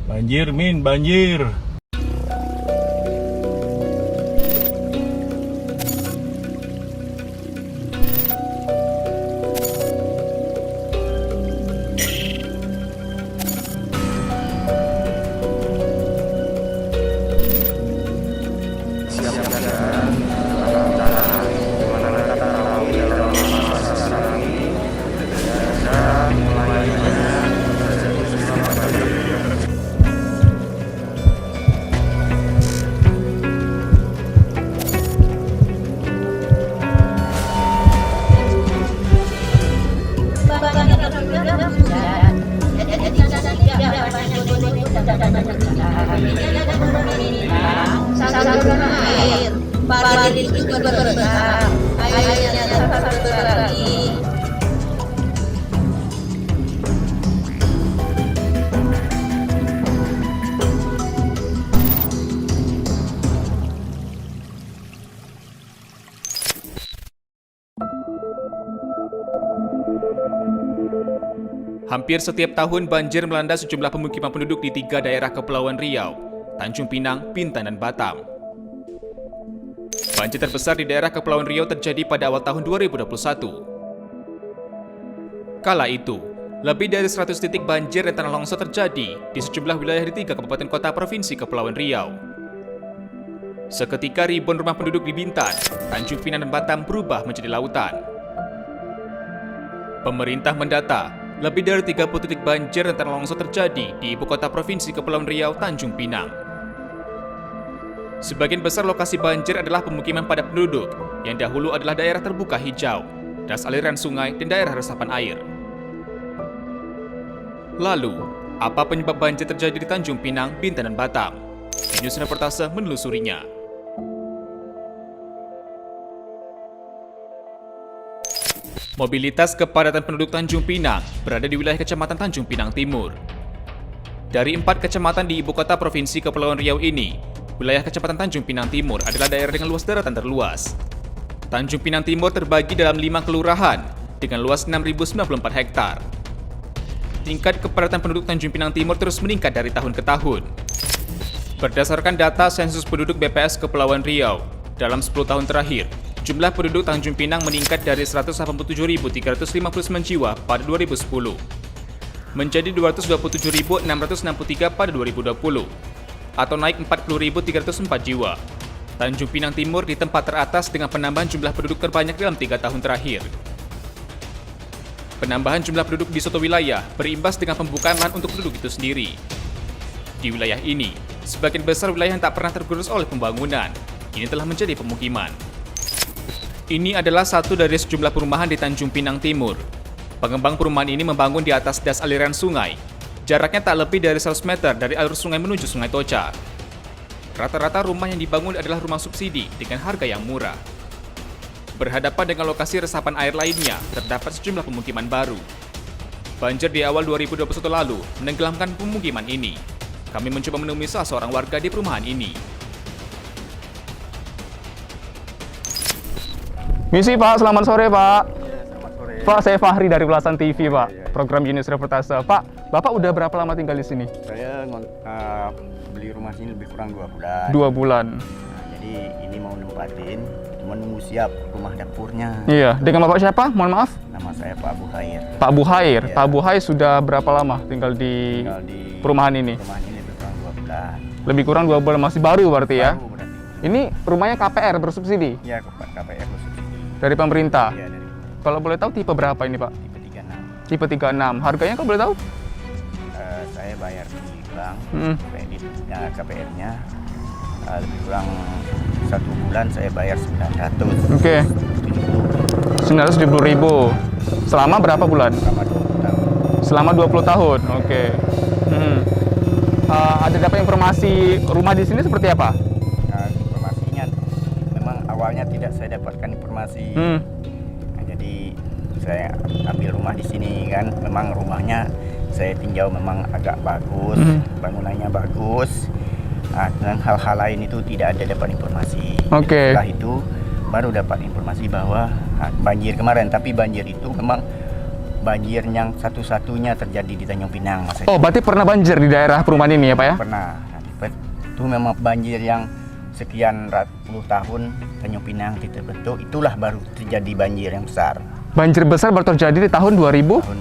Banjir, Min, banjir. Saluran air, parit juga bergerak, airnya satu lagi. Hampir setiap tahun banjir melanda sejumlah pemukiman penduduk di 3 daerah Kepulauan Riau, Tanjung Pinang, Bintan, dan Batam. Banjir terbesar di daerah Kepulauan Riau terjadi pada awal tahun 2021. Kala itu, lebih dari 100 titik banjir dan tanah longsor terjadi di sejumlah wilayah di 3 kabupaten kota provinsi Kepulauan Riau. Seketika ribuan rumah penduduk di Bintan, Tanjung Pinang, dan Batam berubah menjadi lautan. Pemerintah mendata, lebih dari 30 titik banjir dan tanah longsor terjadi di ibu kota provinsi Kepulauan Riau, Tanjung Pinang. Sebagian besar lokasi banjir adalah pemukiman padat penduduk, yang dahulu adalah daerah terbuka hijau, das aliran sungai, dan daerah resapan air. Lalu, apa penyebab banjir terjadi di Tanjung Pinang, Bintan, dan Batam? News Reportase menelusurinya. Mobilitas kepadatan penduduk Tanjung Pinang berada di wilayah Kecamatan Tanjung Pinang Timur. Dari 4 kecamatan di ibu kota provinsi Kepulauan Riau ini, wilayah Kecamatan Tanjung Pinang Timur adalah daerah dengan luas daratan terluas. Tanjung Pinang Timur terbagi dalam 5 kelurahan dengan luas 6.094 hektar. Tingkat kepadatan penduduk Tanjung Pinang Timur terus meningkat dari tahun ke tahun. Berdasarkan data sensus penduduk BPS Kepulauan Riau, dalam 10 tahun terakhir, jumlah penduduk Tanjung Pinang meningkat dari 187.359 jiwa pada 2010 menjadi 227.663 pada 2020 atau naik 40.304 jiwa. Tanjung Pinang Timur di tempat teratas dengan penambahan jumlah penduduk terbanyak dalam 3 tahun terakhir. Penambahan jumlah penduduk di suatu wilayah berimbas dengan pembukaan lahan untuk penduduk itu sendiri. Di wilayah ini, sebagian besar wilayah yang tak pernah tergerus oleh pembangunan, kini telah menjadi pemukiman. Ini adalah satu dari sejumlah perumahan di Tanjung Pinang Timur. Pengembang perumahan ini membangun di atas das aliran sungai. Jaraknya tak lebih dari 100 meter dari alur sungai menuju Sungai Toca. Rata-rata rumah yang dibangun adalah rumah subsidi dengan harga yang murah. Berhadapan dengan lokasi resapan air lainnya, terdapat sejumlah pemukiman baru. Banjir di awal 2021 lalu menenggelamkan pemukiman ini. Kami mencoba menemui salah seorang warga di perumahan ini. Misi Pak, selamat sore Pak. Ya, selamat sore. Pak, saya Fahri dari Ulasan TV Pak, Ya. program News Reportase. Pak, Bapak udah berapa lama tinggal di sini? Saya beli rumah sini lebih kurang 2 bulan. 2 bulan. Nah, jadi ini mau nempatin, cuma nunggu siap rumah dapurnya. Iya, dengan Bapak siapa? Mohon maaf. Nama saya Pak Buhair. Pak Buhair. Iya. Pak Buhair sudah berapa lama tinggal di Tinggal di perumahan ini? Rumah ini lebih kurang 2 bulan. Lebih kurang 2 bulan, masih baru berarti ya? Baru berarti. Ini rumahnya KPR bersubsidi Ya, KPR bersubsidi. dari pemerintah. Ya, dari Kalau boleh tahu tipe berapa ini Pak? tipe 36. Tipe 36. Harganya kalau boleh tahu? Saya bayar di bank kredit KPR-nya lebih kurang 1 bulan saya bayar 900. Oke. 970.000. Selama berapa bulan? Selama 20 tahun. Selama 20 tahun. Oke. Ada dapat informasi rumah di sini seperti apa? Informasinya memang awalnya tidak saya dapatkan informasi. Nah, jadi saya ambil rumah di sini kan, memang rumahnya saya tinjau memang agak bagus, bangunannya bagus. Nah, dan hal-hal lain itu tidak ada dapat informasi. Oke. Setelah itu baru dapat informasi bahwa banjir kemarin, tapi banjir itu memang banjir yang satu-satunya terjadi di Tanjung Pinang, Mas. Oh, berarti pernah banjir di daerah perumahan ini ya Pak ya? Pernah. Itu memang banjir yang sekian puluh tahun Tanjung Pinang tidak bentuk, itulah baru terjadi banjir yang besar. Banjir besar baru terjadi di tahun 2000? Tahun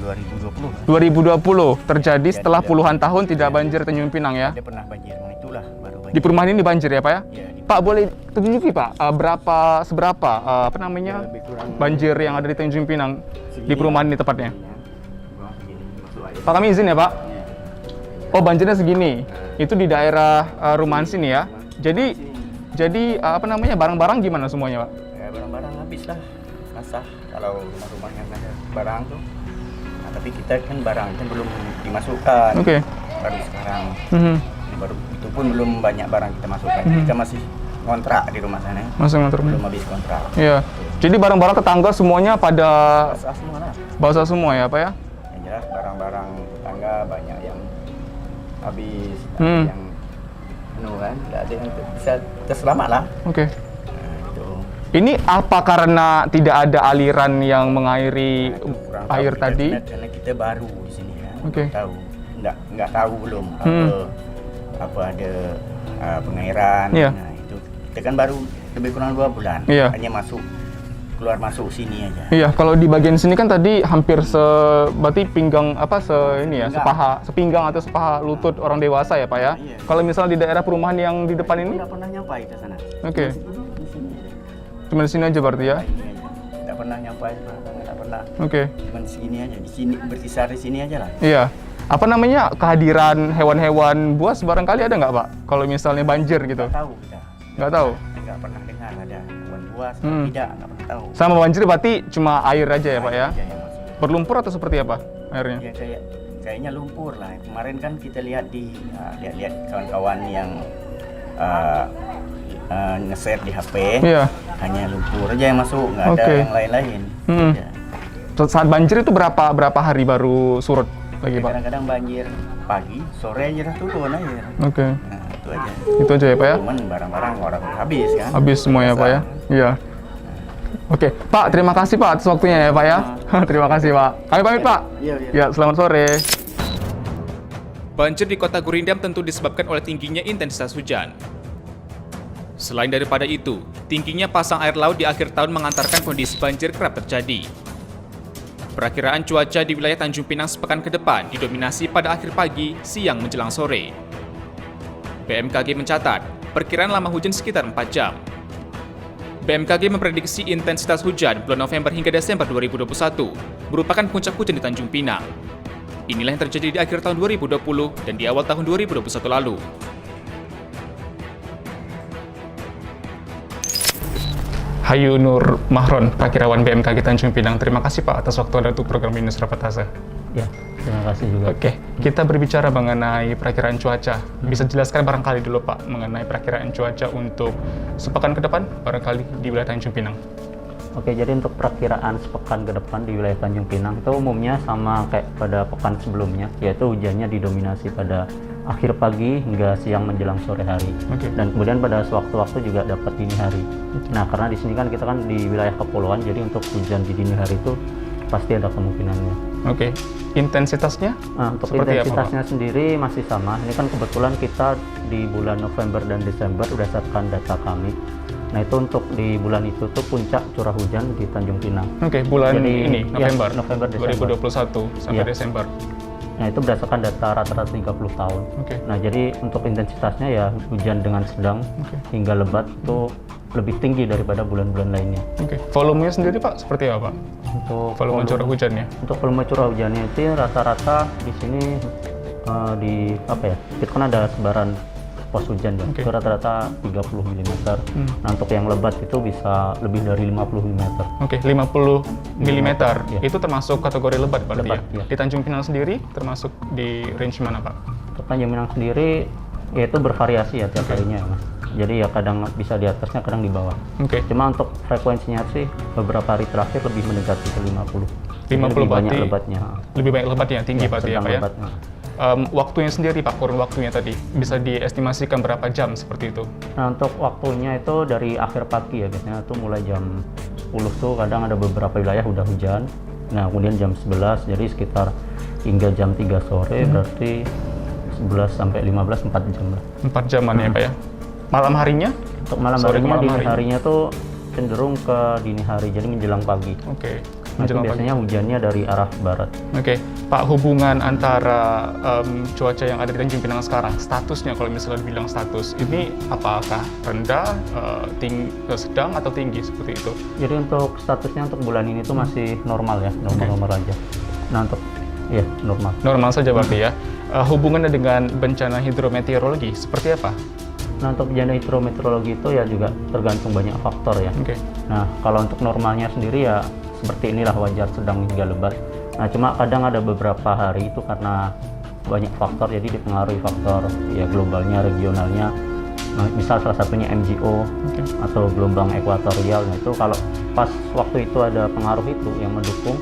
2020. 2020 terjadi setelah puluhan tahun tidak banjir Tanjung Pinang ya? Ada pernah banjir, itulah baru banjir. Di perumahan ini banjir ya Pak ya? Ya, Pak boleh tunjuki Pak seberapa lebih kurang banjir yang ada di Tanjung Pinang di perumahan ini tepatnya? masuk air. Pak kami izin ya Pak. Ya. Oh banjirnya segini. Itu di daerah rumahan sini ya. Jadi barang-barang gimana semuanya Pak? Ya, barang-barang habis lah, basah kalau rumah-rumah yang ada barang tuh. Nah, tapi kita kan barang itu belum dimasukkan. Oke. Baru sekarang. Mhm. Baru itu pun belum banyak barang kita masukkan. Kita masih kontrak di rumah sana. Masuk ngatur. Belum habis kontrak. Iya. Jadi barang-barang tetangga semuanya pada Basah semua lah. basah semua ya Pak ya? Yang jelas barang-barang tetangga banyak yang habis, Hmm. ada yang kan, nggak ada yang bisa terselamat lah. Oke. Nah, itu. Ini apa karena tidak ada aliran yang mengairi Nah, itu kurang air tahu tadi? karena kita baru di sini kan. Oke. Belum tahu, nggak tahu belum Hmm. apa ada pengairan. Iya. Nah, itu kita kan baru lebih kurang 2 bulan. Iya. Hanya keluar masuk sini aja. Iya, kalau di bagian sini kan tadi hampir berarti pinggang sepinggang atau sepaha lutut orang dewasa ya Pak ya. Iya. Kalau misalnya di daerah perumahan yang di depan ini, Nggak pernah nyampai ke sana. oke, Di sini aja. cuma di sini aja berarti ya. Ini aja. Nggak pernah nyampai, nggak pernah. Oke, Cuma di sini aja, di sini berkisar di sini aja lah. iya. Apa namanya kehadiran hewan-hewan buas barangkali ada nggak Pak? Kalau misalnya banjir gitu, Nggak tahu kita. nggak tahu. Nggak pernah dengar ada hewan buas. Hmm. Tidak, nggak pernah tahu. Sama banjir berarti cuma air aja ya Pak ya? Aja yang masih. Berlumpur atau seperti apa airnya? Ya kayaknya lumpur lah. Kemarin kan kita lihat lihat kawan-kawan yang nge-share di HP. Iya. Hanya lumpur aja yang masuk, nggak ada Oke. yang lain-lain. Hmm. Ya. Saat banjir itu berapa hari baru surut lagi Pak? Kadang-kadang banjir pagi, sore aja dah turun air. Oke, Nah, itu aja. itu aja ya Pak ya? Cuman barang-barang orang habis kan. Habis semua ya Pak ya? Iya. Oke, Pak, terima kasih Pak atas waktunya ya Pak ya. Terima kasih Pak. Kami pamit Pak. Iya. Ya, selamat sore. Banjir di kota Gurindam tentu disebabkan oleh tingginya intensitas hujan. Selain daripada itu, tingginya pasang air laut di akhir tahun mengantarkan kondisi banjir kerap terjadi. Perakiraan cuaca di wilayah Tanjung Pinang sepekan ke depan didominasi pada akhir pagi, siang menjelang sore. BMKG mencatat, perkiraan lama hujan sekitar 4 jam. BMKG memprediksi intensitas hujan bulan November hingga Desember 2021 merupakan puncak hujan di Tanjung Pinang. Inilah yang terjadi di akhir tahun 2020 dan di awal tahun 2021 lalu. Hayu Nur Mahron, Prakirawan BMKG Tanjung Pinang. Terima kasih Pak atas waktu Anda untuk program ini Rapatase. Ya, terima kasih juga. Oke, kita berbicara mengenai perakiraan cuaca. Bisa jelaskan barangkali dulu Pak mengenai perakiraan cuaca untuk sepekan ke depan barangkali di wilayah Tanjung Pinang. Oke, jadi untuk perakiraan sepekan ke depan di wilayah Tanjung Pinang itu umumnya sama kayak pada pekan sebelumnya, yaitu hujannya didominasi pada akhir pagi hingga siang menjelang sore hari. Oke. Dan kemudian pada sewaktu-waktu juga dapat dini hari. Nah, karena di sini kan kita kan di wilayah kepulauan, jadi untuk hujan di dini hari itu pasti ada kemungkinannya. Oke, intensitasnya? Nah, untuk Seperti apa, intensitasnya sendiri masih sama. Ini kan kebetulan kita di bulan November dan Desember berdasarkan data kami. Nah, itu untuk di bulan itu tuh puncak curah hujan di Tanjung Pinang. Oke, bulan Jadi, ini ya, November, November, Desember. 2021 sampai Iya. Desember. Nah, itu berdasarkan data rata-rata 30 tahun. Oke. Nah, jadi untuk intensitasnya ya hujan dengan sedang Oke. hingga lebat itu lebih tinggi daripada bulan-bulan lainnya. Oke, volumenya sendiri Pak seperti apa Pak? Untuk Volume curah hujannya? Untuk volume curah hujannya itu rata-rata di sini kita kan ada sebaran pos hujan ya. Oke. Itu rata-rata 30 mm. Nah, untuk yang lebat itu bisa lebih dari 50 mm. Oke, 50 mm. Iya. Itu termasuk kategori lebat berarti Lebat, ya? iya. Di Tanjung Pinang sendiri termasuk di range mana Pak? Untuk Tanjung Pinang sendiri ya itu bervariasi ya tiap harinya Mas. Jadi ya kadang bisa di atasnya, kadang di bawah. Oke, Cuma untuk frekuensinya sih beberapa hari terakhir lebih mendekati ke 50. 50 lebih banyak berarti lebatnya. lebih banyak lebatnya, tinggi berarti ya sedang Pak ya? lebatnya. Waktunya sendiri Pak, kurun waktunya tadi, bisa diestimasikan berapa jam seperti itu? Nah, untuk waktunya itu dari akhir pagi ya, biasanya tuh mulai jam 10 tuh kadang ada beberapa wilayah udah hujan. Nah, kemudian jam 11, jadi sekitar hingga jam 3 sore, berarti 11 sampai 15, 4 jam lah. 4 jaman ya Pak ya. Malam harinya? Untuk malam Sore ke harinya, malam dini harinya. harinya tuh cenderung ke dini hari, jadi menjelang pagi. Oke. Nah, itu Menjelang pagi. biasanya hujannya dari arah barat. Oke, Pak, hubungan antara cuaca yang ada di Tanjung Pinang sekarang, statusnya kalau misalnya dibilang status, ini apakah rendah, sedang atau tinggi seperti itu? Jadi untuk statusnya untuk bulan ini tuh masih normal ya, normal-normal aja. Nah, untuk ya normal. Normal saja berarti ya. Hubungannya dengan bencana hidrometeorologi seperti apa? Nah, untuk bencana hidrometeorologi itu ya juga tergantung banyak faktor ya. Oke. Nah, kalau untuk normalnya sendiri ya seperti inilah, wajar, sedang hingga lebat. Nah, cuma kadang ada beberapa hari itu karena banyak faktor, jadi dipengaruhi faktor ya globalnya, regionalnya. Nah, misal salah satunya MGO atau gelombang ekuatorial. Nah, itu kalau pas waktu itu ada pengaruh itu yang mendukung,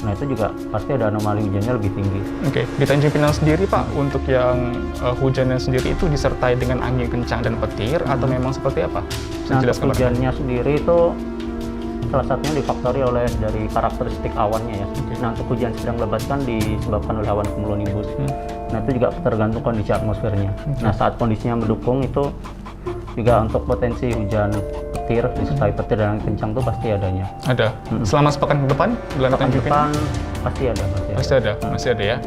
nah itu juga pasti ada anomali hujannya lebih tinggi. Oke, di Tanjung Pinang sendiri Pak, untuk yang hujannya sendiri itu disertai dengan angin kencang dan petir atau memang seperti apa? Bisa Nah, untuk jelaskan Pak? hujannya sendiri itu salah satunya difaktori oleh dari karakteristik awannya ya. Nah, untuk hujan sedang lebat kan disebabkan oleh awan cumulonimbus. Nah, itu juga tergantung kondisi atmosfernya. Nah, saat kondisinya mendukung itu juga untuk potensi hujan petir disertai petir dan angin kencang itu pasti adanya. Ada. Selama sepekan ke depan, bulan Pekan Tanjung depan Pinang? pasti ada. Masih ada ya.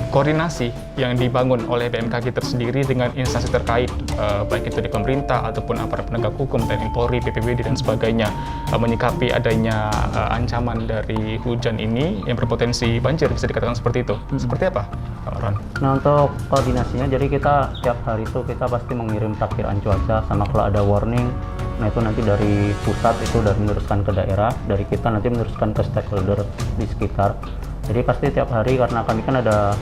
Koordinasi yang dibangun oleh BMKG tersendiri dengan instansi terkait, baik itu di pemerintah ataupun aparat penegak hukum, TNI Polri, BPBD dan sebagainya, menyikapi adanya ancaman dari hujan ini yang berpotensi banjir, bisa dikatakan seperti itu. Seperti apa, Pak Marwan? Nah, untuk koordinasinya, jadi kita tiap hari itu kita pasti mengirim perkiraan cuaca, sama kalau ada warning, nah itu nanti dari pusat itu udah meneruskan ke daerah, dari kita nanti meneruskan ke stakeholder di sekitar. Jadi pasti tiap hari, karena kami kan ada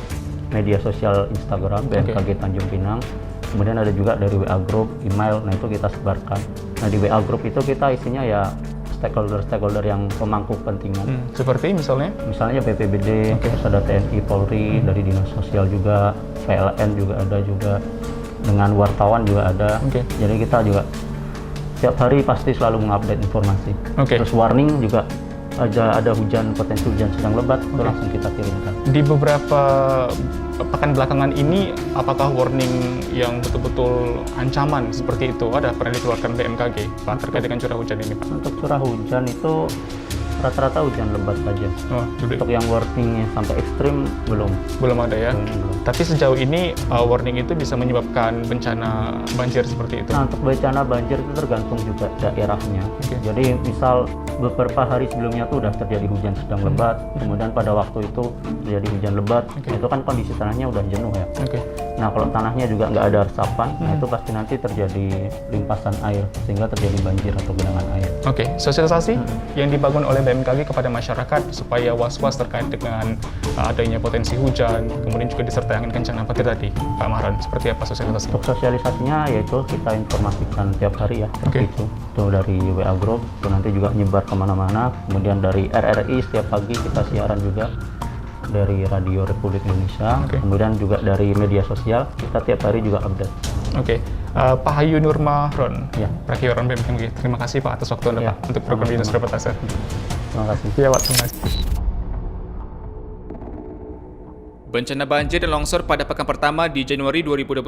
media sosial Instagram BMKG Tanjung Pinang, kemudian ada juga dari WA Group, email, nah itu kita sebarkan. Nah, di WA Group itu kita isinya ya stakeholder yang pemangku kepentingan. Seperti misalnya? Misalnya BPBD, terus ada TNI, Polri, dari Dinas Sosial juga, PLN juga ada juga, dengan wartawan juga ada. Jadi kita juga tiap hari pasti selalu mengupdate informasi. Terus warning juga ada hujan, potensi hujan sedang lebat, itu langsung kita kirimkan. Di beberapa pekan belakangan ini, apakah warning yang betul-betul ancaman seperti itu pernah dikeluarkan BMKG Pak terkait dengan curah hujan ini Pak? Untuk curah hujan itu rata-rata hujan lebat saja. Untuk yang warningnya sampai ekstrim belum ada ya. Belum. Tapi sejauh ini warning itu bisa menyebabkan bencana banjir seperti itu. Nah, untuk bencana banjir itu tergantung juga daerahnya. Jadi misal beberapa hari sebelumnya tuh udah terjadi hujan sedang lebat, kemudian pada waktu itu terjadi hujan lebat, itu kan kondisi tanahnya udah jenuh ya. Nah, kalau tanahnya juga nggak ada resapan, nah itu pasti nanti terjadi limpasan air sehingga terjadi banjir atau genangan air. Sosialisasi yang dibangun oleh BMKG kepada masyarakat supaya was-was terkait dengan adanya potensi hujan, kemudian juga disertai angin kencang dan petir tadi, Pak Marwan, seperti apa sosialisasi? Untuk sosialisasinya yaitu kita informasikan tiap hari ya, itu dari WA Group, itu nanti juga nyebar kemana-mana, kemudian dari RRI setiap pagi kita siaran juga, dari Radio Republik Indonesia, kemudian juga dari media sosial kita tiap hari juga update. Pak Hayu Nurmahron, Prakiwaran BMKG, terima kasih Pak atas waktu Anda Pak untuk program Dinas Reportase. Terima kasih. Iya Pak, terima kasih. Bencana banjir dan longsor pada pekan pertama di Januari 2021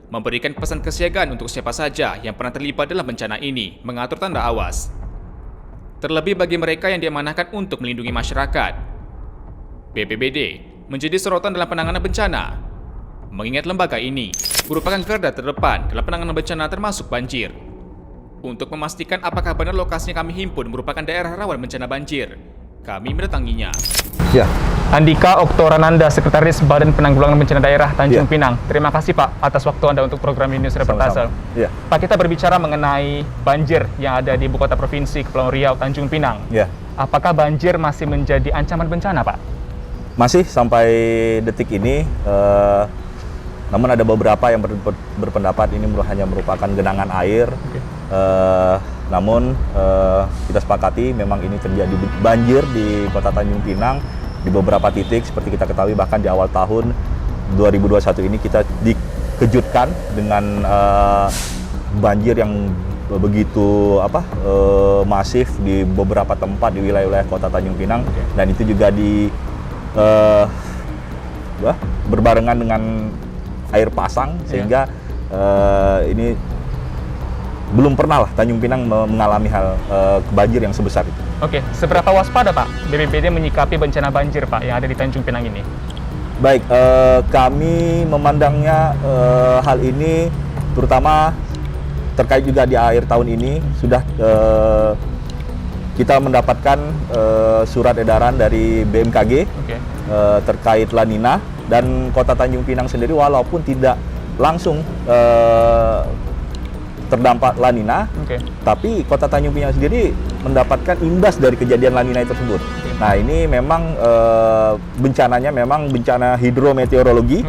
memberikan pesan kesiagaan untuk siapa saja yang pernah terlibat dalam bencana ini, mengatur tanda awas. Terlebih bagi mereka yang diamanahkan untuk melindungi masyarakat. BPBD menjadi sorotan dalam penanganan bencana. Mengingat lembaga ini merupakan garda terdepan dalam penanganan bencana termasuk banjir. Untuk memastikan apakah benar lokasinya kami himpun merupakan daerah rawan bencana banjir, kami mendatanginya. Andika Oktorananda, Sekretaris Badan Penanggulangan Bencana Daerah Tanjung Pinang. Terima kasih Pak atas waktu Anda untuk program News Reportase. Pak, kita berbicara mengenai banjir yang ada di Ibu Kota Provinsi Kepulauan Riau, Tanjung Pinang. Apakah banjir masih menjadi ancaman bencana, Pak? Masih sampai detik ini, namun ada beberapa yang berpendapat ini hanya merupakan genangan air. Namun kita sepakati memang ini terjadi banjir di Kota Tanjung Pinang di beberapa titik. Seperti kita ketahui, bahkan di awal tahun 2021 ini kita dikejutkan dengan banjir yang begitu masif di beberapa tempat di wilayah-wilayah Kota Tanjung Pinang, dan itu juga berbarengan dengan air pasang, sehingga ini belum pernah lah Tanjung Pinang mengalami hal banjir yang sebesar itu. Oke, seberapa waspada Pak BPBD menyikapi bencana banjir Pak yang ada di Tanjung Pinang ini? Baik, kami memandangnya hal ini terutama terkait juga di akhir tahun ini sudah kita mendapatkan surat edaran dari BMKG terkait La Nina, dan Kota Tanjung Pinang sendiri walaupun tidak langsung terdampak La Nina, tapi Kota Tanjung Pinang sendiri mendapatkan imbas dari kejadian La Nina tersebut. Nah, ini memang bencananya memang bencana hidrometeorologi,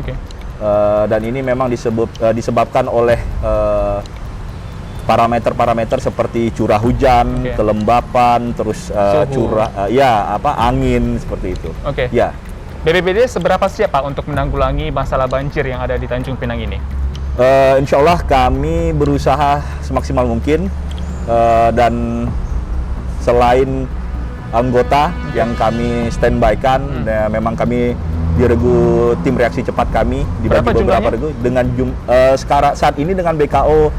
dan ini memang disebabkan oleh parameter-parameter seperti curah hujan, kelembapan, terus angin seperti itu. Ya. BPBD seberapa siap Pak untuk menanggulangi masalah banjir yang ada di Tanjung Pinang ini? Insya Allah kami berusaha semaksimal mungkin, dan selain anggota yang kami standby-kan, memang kami diregu tim reaksi cepat kami dibagi beberapa regu dengan sekarang saat ini dengan BKO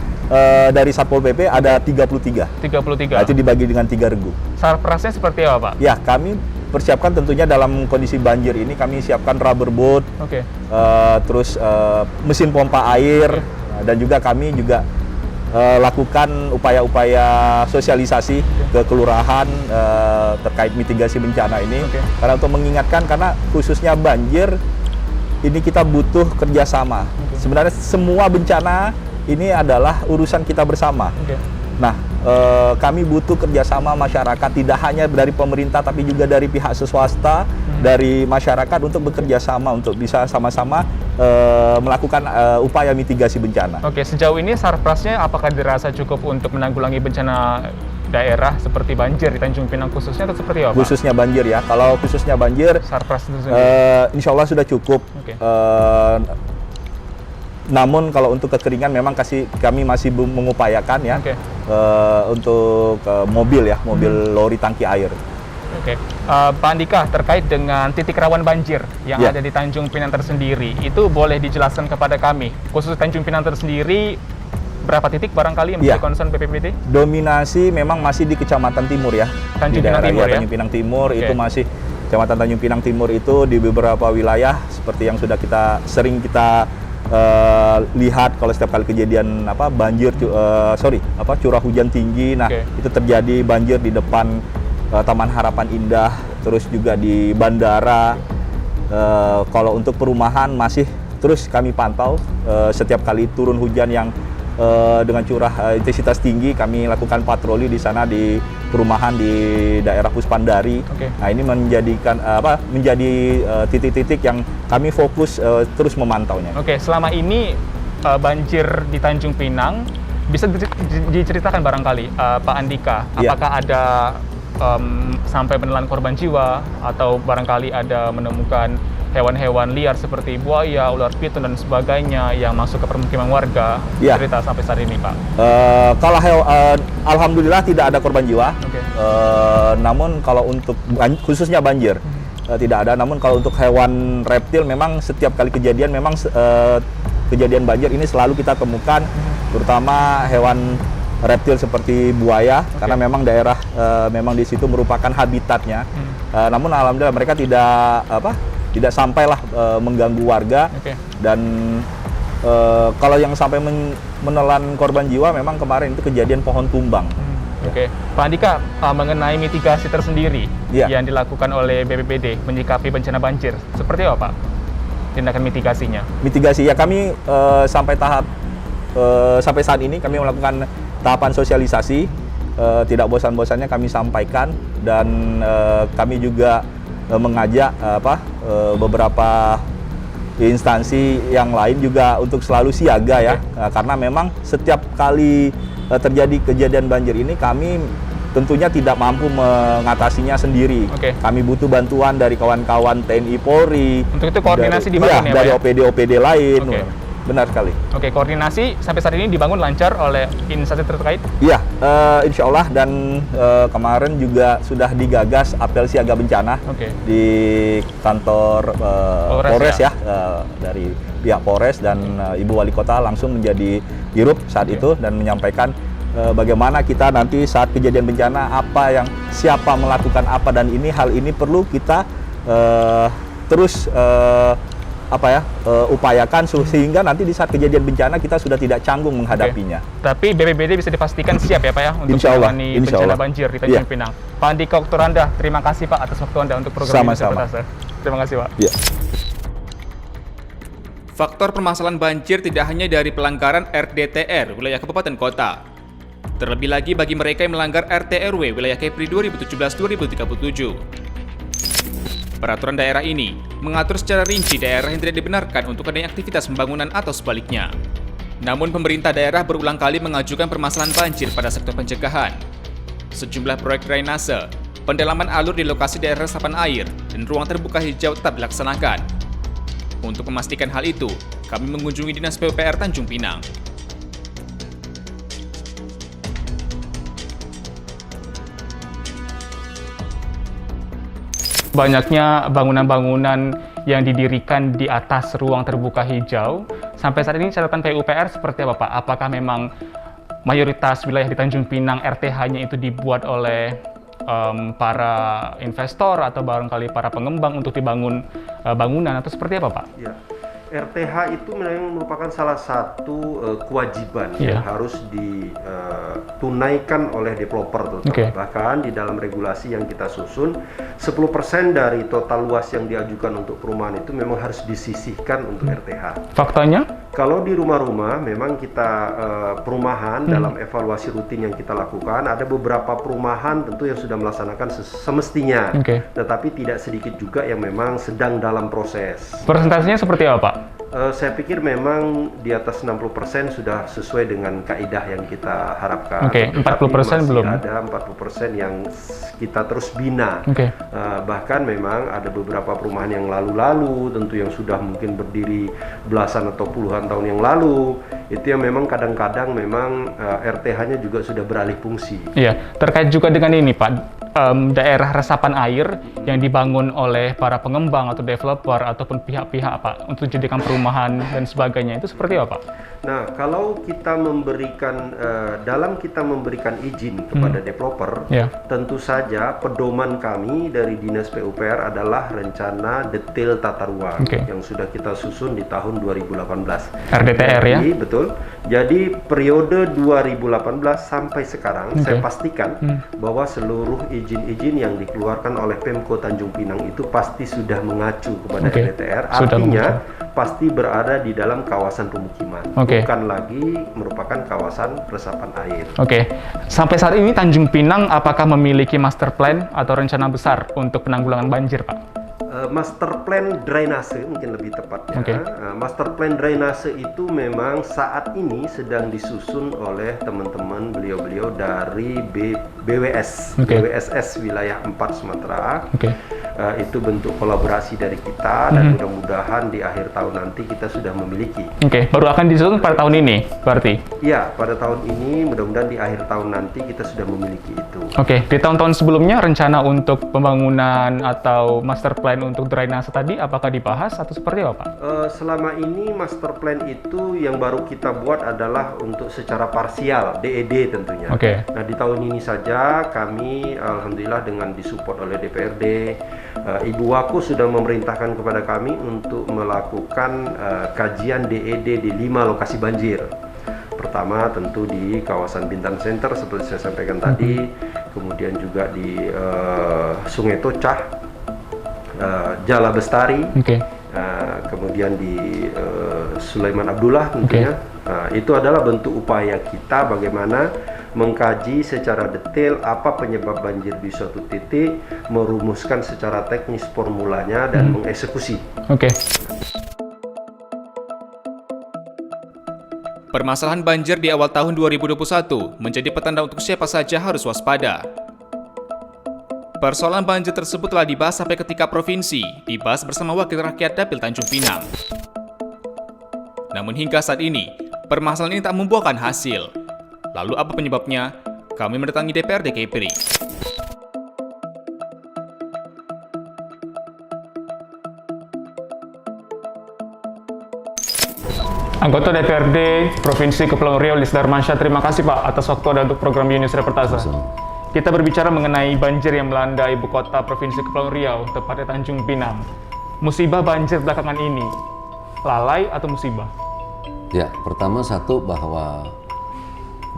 dari Satpol PP ada 33. Nah, itu dibagi dengan 3 regu. Sarprasnya seperti apa Pak? Ya, kami persiapkan tentunya dalam kondisi banjir ini kami siapkan rubber boat, terus mesin pompa air, dan juga kami juga lakukan upaya-upaya sosialisasi ke kelurahan terkait mitigasi bencana ini, karena untuk mengingatkan, karena khususnya banjir ini kita butuh kerjasama. Sebenarnya semua bencana ini adalah urusan kita bersama. Nah, kami butuh kerjasama masyarakat, tidak hanya dari pemerintah tapi juga dari pihak swasta, dari masyarakat untuk bekerja sama untuk bisa sama-sama melakukan upaya mitigasi bencana. Sejauh ini sarprasnya apakah dirasa cukup untuk menanggulangi bencana daerah seperti banjir di Tanjung Pinang khususnya, atau seperti apa? Khususnya banjir ya. Kalau khususnya banjir, sarpras itu insya Allah sudah cukup. Namun kalau untuk kekeringan memang kami masih mengupayakan ya, untuk mobil lori tangki air. Pak Andika, terkait dengan titik rawan banjir yang ada di Tanjung Pinang tersendiri, itu boleh dijelaskan kepada kami, khusus Tanjung Pinang tersendiri, berapa titik barangkali yang menjadi concern BPBD? Dominasi memang masih di Kecamatan Timur ya. Tanjung Pinang Timur ya? Tanjung Pinang Timur itu masih, Kecamatan Tanjung Pinang Timur itu di beberapa wilayah seperti yang sudah sering kita lihat kalau setiap kali kejadian curah hujan tinggi, itu terjadi banjir di depan Taman Harapan Indah, terus juga di bandara. Kalau untuk perumahan masih terus kami pantau, setiap kali turun hujan yang dengan curah intensitas tinggi kami lakukan patroli di sana di perumahan di daerah Puspandari. Nah, ini menjadi titik-titik yang kami fokus terus memantaunya. Selama ini banjir di Tanjung Pinang bisa diceritakan barangkali Pak Andika, apakah ada sampai menelan korban jiwa atau barangkali ada menemukan hewan-hewan liar seperti buaya, ular piton dan sebagainya yang masuk ke permukiman warga? Cerita sampai saat ini Pak. Kalau alhamdulillah tidak ada korban jiwa. Namun kalau untuk khususnya banjir tidak ada. Namun kalau untuk hewan reptil memang setiap kali kejadian memang kejadian banjir ini selalu kita temukan, terutama hewan reptil seperti buaya, karena memang daerah memang di situ merupakan habitatnya. Namun alhamdulillah mereka tidak sampailah mengganggu warga. Dan kalau yang sampai menelan korban jiwa memang kemarin itu kejadian pohon tumbang. Pak Andika, mengenai mitigasi tersendiri yang dilakukan oleh BPBD menyikapi bencana banjir, seperti apa Pak tindakan mitigasinya? Mitigasi ya, kami sampai saat ini kami melakukan tahapan sosialisasi, tidak bosan-bosannya kami sampaikan, dan kami juga mengajak beberapa instansi yang lain juga untuk selalu siaga ya, karena memang setiap kali terjadi kejadian banjir ini kami tentunya tidak mampu mengatasinya sendiri. Kami butuh bantuan dari kawan-kawan TNI Polri. Untuk itu koordinasi dibangun dari OPD-OPD lain. benar sekali. Oke, koordinasi sampai saat ini dibangun lancar oleh instansi terkait? Iya, insya Allah, dan kemarin juga sudah digagas apel siaga bencana di kantor Polres ya, dari pihak Polres, dan Ibu Wali Kota langsung menjadi Dirut saat itu dan menyampaikan bagaimana kita nanti saat kejadian bencana, siapa melakukan apa, dan hal ini perlu kita terus upayakan sehingga nanti di saat kejadian bencana kita sudah tidak canggung menghadapinya. Tapi BPBD bisa dipastikan siap ya Pak ya untuk menangani bencana banjir di Tanjung Pinang. Pak Andika Oktoranda, terima kasih Pak atas waktu Anda untuk program ini. Sama-sama. Terima kasih Pak. Ya. Faktor permasalahan banjir tidak hanya dari pelanggaran RDTR wilayah kabupaten kota. Terlebih lagi bagi mereka yang melanggar RT/RW wilayah Kepri 2017-2037. Peraturan daerah ini mengatur secara rinci daerah yang tidak dibenarkan untuk adanya aktivitas pembangunan atau sebaliknya. Namun pemerintah daerah berulang kali mengajukan permasalahan banjir pada sektor pencegahan. Sejumlah proyek drainase, pendalaman alur di lokasi daerah resapan air, dan ruang terbuka hijau tetap dilaksanakan. Untuk memastikan hal itu, kami mengunjungi Dinas PUPR Tanjung Pinang. Banyaknya bangunan-bangunan yang didirikan di atas ruang terbuka hijau. Sampai saat ini catatan PUPR seperti apa Pak? Apakah memang mayoritas wilayah di Tanjung Pinang RTH-nya itu dibuat oleh para investor atau barangkali para pengembang untuk dibangun bangunan, atau seperti apa Pak? Ya, RTH itu memang merupakan salah satu kewajiban yang harus ditunaikan oleh developer. Bahkan di dalam regulasi yang kita susun, 10% dari total luas yang diajukan untuk perumahan itu memang harus disisihkan untuk RTH. Faktanya? Kalau di rumah-rumah memang kita perumahan dalam evaluasi rutin yang kita lakukan, ada beberapa perumahan tentu yang sudah melaksanakan semestinya, tetapi tidak sedikit juga yang memang sedang dalam proses. Persentasenya seperti apa Pak? Saya pikir memang di atas 60% sudah sesuai dengan kaidah yang kita harapkan. 40% belum? Ada 40% yang kita terus bina. Bahkan memang ada beberapa perumahan yang lalu-lalu, tentu yang sudah mungkin berdiri belasan atau puluhan tahun yang lalu, itu yang memang kadang-kadang memang RTH-nya juga sudah beralih fungsi. Iya, terkait juga dengan ini Pak, daerah resapan air yang dibangun oleh para pengembang atau developer ataupun pihak-pihak Pak untuk dijadikan perumahan dan sebagainya, itu seperti apa Pak? Nah, kalau kita memberikan dalam kita memberikan izin kepada developer, tentu saja pedoman kami dari Dinas PUPR adalah rencana detail tata ruang yang sudah kita susun di tahun 2018. RDTR ya? Betul. Jadi periode 2018 sampai sekarang saya pastikan bahwa seluruh izin-izin yang dikeluarkan oleh Pemko Tanjung Pinang itu pasti sudah mengacu kepada RDTR. Artinya pasti berada di dalam kawasan pemukiman. Bukan lagi merupakan kawasan resapan air. Sampai saat ini Tanjung Pinang apakah memiliki master plan atau rencana besar untuk penanggulangan banjir Pak? Master plan drainase mungkin lebih tepatnya. Master plan drainase itu memang saat ini sedang disusun oleh teman-teman beliau-beliau dari BWS, BWSS wilayah 4 Sumatera. Itu bentuk kolaborasi dari kita dan mudah-mudahan di akhir tahun nanti kita sudah memiliki. Baru akan disusun pada tahun ini berarti? Iya, pada tahun ini mudah-mudahan di akhir tahun nanti kita sudah memiliki itu. Di tahun-tahun sebelumnya rencana untuk pembangunan atau master plan untuk drainase tadi apakah dibahas atau seperti apa Pak? Selama ini master plan itu yang baru kita buat adalah untuk secara parsial, DED tentunya. Nah di tahun ini saja kami alhamdulillah dengan disupport oleh DPRD, Ibu Waku sudah memerintahkan kepada kami untuk melakukan kajian DED di 5 lokasi banjir. Pertama tentu di kawasan Bintan Center seperti saya sampaikan tadi, kemudian juga di Sungai Tocah, Jala Bestari, kemudian di Sulaiman Abdullah tentunya. Itu adalah bentuk upaya kita bagaimana mengkaji secara detail apa penyebab banjir di suatu titik, merumuskan secara teknis formulanya dan mengeksekusi. Permasalahan banjir di awal tahun 2021 menjadi petanda untuk siapa saja harus waspada. Persoalan banjir tersebut telah dibahas sampai ke tingkat provinsi, dibahas bersama Wakil Rakyat Dapil Tanjung Pinang. Namun hingga saat ini, permasalahan ini tak membuahkan hasil. Lalu apa penyebabnya? Kami mendatangi DPRD Kepri. Anggota DPRD Provinsi Kepulauan Riau, Lis Darmansyah, terima kasih Pak atas waktu Anda untuk program Yunus Reportase. Kita berbicara mengenai banjir yang melanda ibu kota Provinsi Kepulauan Riau, tepatnya Tanjung Pinang. Musibah banjir belakangan ini, lalai atau musibah? Ya, pertama satu bahwa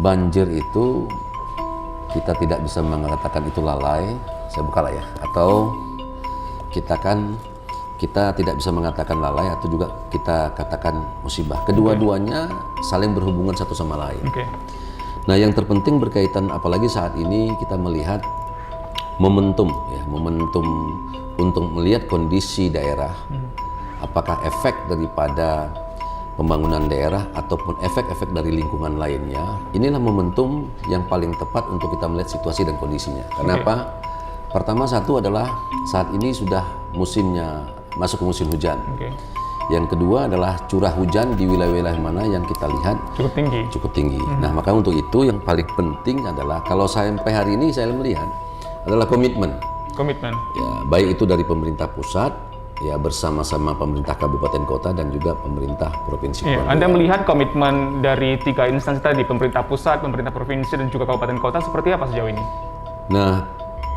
banjir itu kita tidak bisa mengatakan itu lalai, saya buka lah ya, atau kita tidak bisa mengatakan lalai atau juga kita katakan musibah. Kedua-duanya saling berhubungan satu sama lain. Nah, yang terpenting berkaitan apalagi saat ini kita melihat momentum untuk melihat kondisi daerah, apakah efek daripada pembangunan daerah ataupun efek-efek dari lingkungan lainnya. Inilah momentum yang paling tepat untuk kita melihat situasi dan kondisinya. Kenapa? Pertama satu adalah saat ini sudah musimnya masuk ke musim hujan. Yang kedua adalah curah hujan di wilayah-wilayah mana yang kita lihat cukup tinggi. Nah, maka untuk itu yang paling penting adalah kalau sampai hari ini saya melihat adalah komitmen. Ya, baik itu dari pemerintah pusat, ya bersama-sama pemerintah kabupaten kota dan juga pemerintah provinsi. Anda melihat komitmen dari 3 instansi tadi, pemerintah pusat, pemerintah provinsi dan juga kabupaten kota seperti apa sejauh ini? Nah,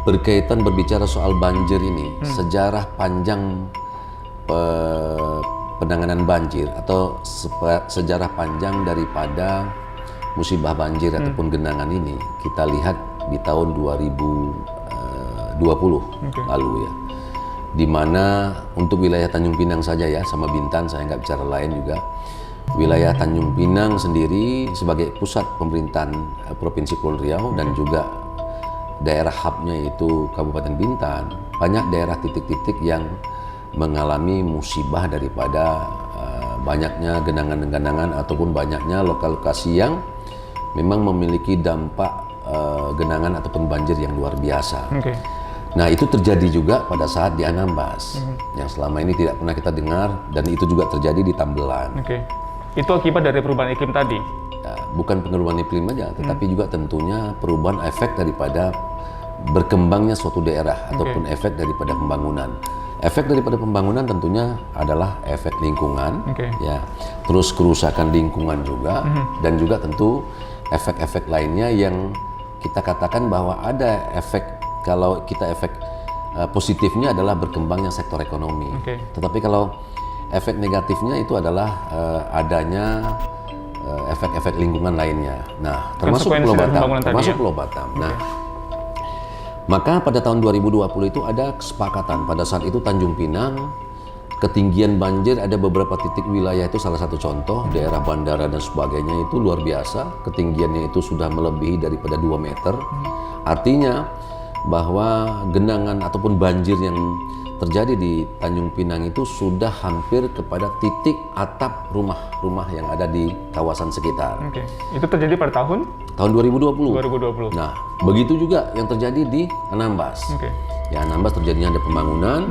berkaitan berbicara soal banjir ini, sejarah panjang penanganan banjir atau sejarah panjang daripada musibah banjir ataupun genangan ini kita lihat di tahun 2020 lalu ya, di mana untuk wilayah Tanjung Pinang saja ya, sama Bintan saya nggak bicara lain juga, wilayah Tanjung Pinang sendiri sebagai pusat pemerintahan Provinsi Kepulauan Riau dan juga daerah hubnya itu Kabupaten Bintan, banyak daerah titik-titik yang mengalami musibah daripada banyaknya genangan-genangan ataupun banyaknya lokasi yang memang memiliki dampak genangan ataupun banjir yang luar biasa. Nah, itu terjadi juga pada saat di Anambas yang selama ini tidak pernah kita dengar, dan itu juga terjadi di Tambelan. Itu akibat dari perubahan iklim tadi? Ya, bukan perubahan iklim aja, tetapi juga tentunya perubahan efek daripada berkembangnya suatu daerah ataupun efek daripada pembangunan. Efek daripada pembangunan tentunya adalah efek lingkungan, ya, terus kerusakan lingkungan juga, dan juga tentu efek-efek lainnya yang kita katakan bahwa ada efek, kalau kita efek positifnya adalah berkembangnya sektor ekonomi. Tetapi kalau efek negatifnya itu adalah adanya efek-efek lingkungan lainnya. Nah, termasuk Pulau Batam. Nah, maka pada tahun 2020 itu ada kesepakatan. Pada saat itu Tanjung Pinang, ketinggian banjir ada beberapa titik wilayah itu, salah satu contoh daerah bandara dan sebagainya itu luar biasa. Ketinggiannya itu sudah melebihi daripada 2 meter. Artinya bahwa genangan ataupun banjir yang terjadi di Tanjung Pinang itu sudah hampir kepada titik atap rumah-rumah yang ada di kawasan sekitar. Itu terjadi pada tahun 2020. Nah, begitu juga yang terjadi di Anambas. Ya, Anambas terjadinya ada pembangunan,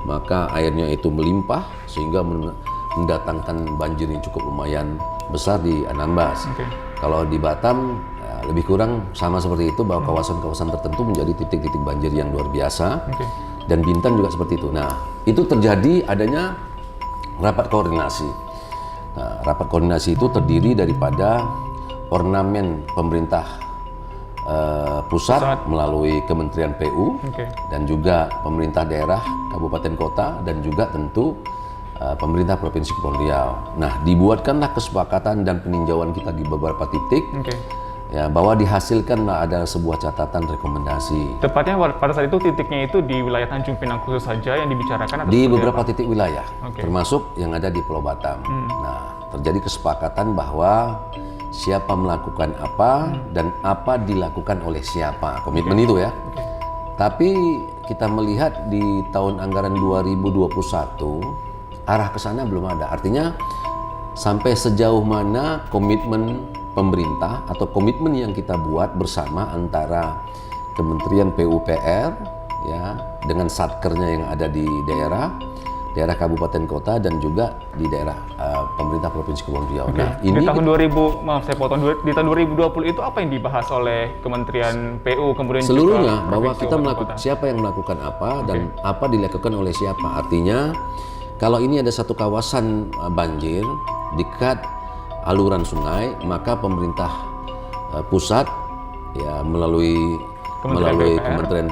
maka airnya itu melimpah sehingga mendatangkan banjir yang cukup lumayan besar di Anambas. Kalau di Batam ya, lebih kurang sama seperti itu, bahwa kawasan-kawasan tertentu menjadi titik-titik banjir yang luar biasa. Dan Bintan juga seperti itu. Nah, itu terjadi adanya rapat koordinasi. Nah, rapat koordinasi itu terdiri daripada ornamen pemerintah pusat melalui Kementerian PU dan juga pemerintah daerah, kabupaten kota, dan juga tentu pemerintah Provinsi Kepulauan Riau. Nah, dibuatkanlah kesepakatan dan peninjauan kita di beberapa titik. Ya, bahwa dihasilkanlah ada sebuah catatan rekomendasi. Tepatnya pada saat itu titiknya itu di wilayah Tanjung Pinang khusus saja yang dibicarakan? Di beberapa titik wilayah, termasuk yang ada di Pulau Batam. Nah, terjadi kesepakatan bahwa siapa melakukan apa dan apa dilakukan oleh siapa. Komitmen itu ya. Tapi kita melihat di tahun anggaran 2021, arah ke sana belum ada. Artinya sampai sejauh mana komitmen pemerintah atau komitmen yang kita buat bersama antara Kementerian PUPR ya dengan satkernya yang ada di daerah daerah kabupaten kota dan juga di daerah pemerintah Provinsi Kepulauan Riau. Okay. Nah, ini di tahun 2000, maaf saya potong, di tahun 2020 itu apa yang dibahas oleh Kementerian PU kemudian seluruhnya juga bahwa Provinsi kita Kabupaten melakukan Kota? siapa yang melakukan apa dan apa dilakukan oleh siapa. Artinya kalau ini ada satu kawasan banjir dekat aluran sungai, maka pemerintah pusat ya melalui Kementerian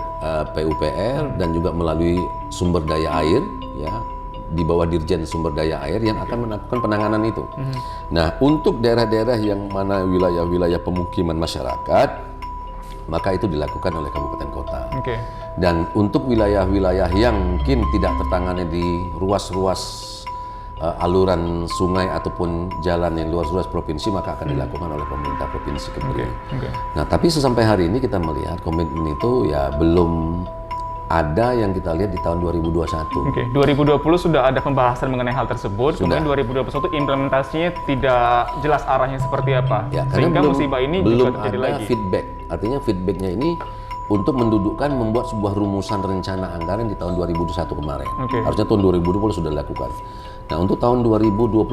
PUPR dan juga melalui sumber daya air ya di bawah Dirjen Sumber Daya Air yang akan melakukan penanganan itu. Nah, untuk daerah-daerah yang mana wilayah-wilayah pemukiman masyarakat, maka itu dilakukan oleh kabupaten kota. Dan untuk wilayah-wilayah yang mungkin tidak tertangani di ruas-ruas aluran sungai ataupun jalan yang luas-luas provinsi, maka akan dilakukan oleh pemerintah provinsi Kepri. Nah, tapi sampai hari ini kita melihat komitmen itu ya belum ada yang kita lihat di tahun 2021. 2020 sudah ada pembahasan mengenai hal tersebut, Sudah. kemudian 2021 implementasinya tidak jelas arahnya seperti apa. Ya, Sehingga belum, musibah ini belum juga terjadi ada lagi. feedback. Artinya feedbacknya ini untuk mendudukkan membuat sebuah rumusan rencana anggaran di tahun 2021 kemarin. Harusnya tahun 2020 sudah dilakukan. Nah, untuk tahun 2022